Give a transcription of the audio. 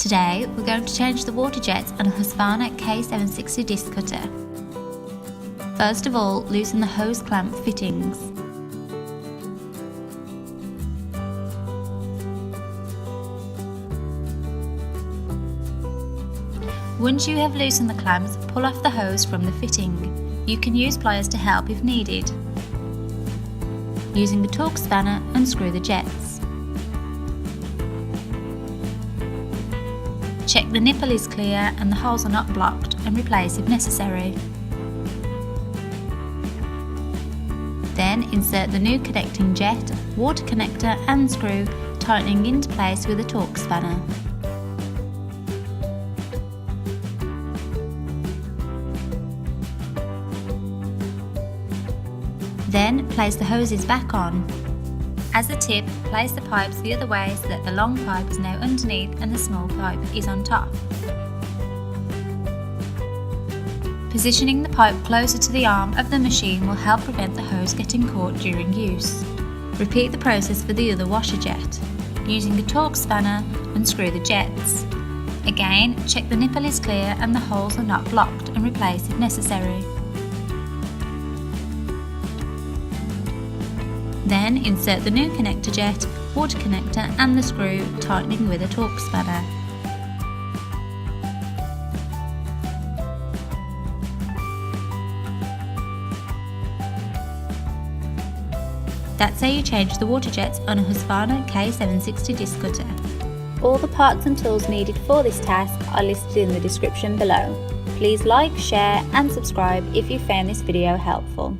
Today we're going to change the water jets on a Husqvarna K760 Disc Cutter. First of all, loosen the hose clamp fittings. Once you have loosened the clamps, pull off the hose from the fitting. You can use pliers to help if needed. Using the Torx Spanner, unscrew the jets. Check the nipple is clear and the holes are not blocked and replace if necessary. Then insert the new connecting jet, water connector and screw, tightening into place with a Torx Spanner. Then place the hoses back on. As a tip, place the pipes the other way so that the long pipe is now underneath and the small pipe is on top. Positioning the pipe closer to the arm of the machine will help prevent the hose getting caught during use. Repeat the process for the other washer jet. Using the Torx Spanner, unscrew the jets. Again, check the nipple is clear and the holes are not blocked and replace if necessary. Then insert the new connector jet, water connector and the screw, tightening with a Torx Spanner. That's how you change the water jets on a Husqvarna K760 Disc Cutter. All the parts and tools needed for this task are listed in the description below. Please like, share and subscribe if you found this video helpful.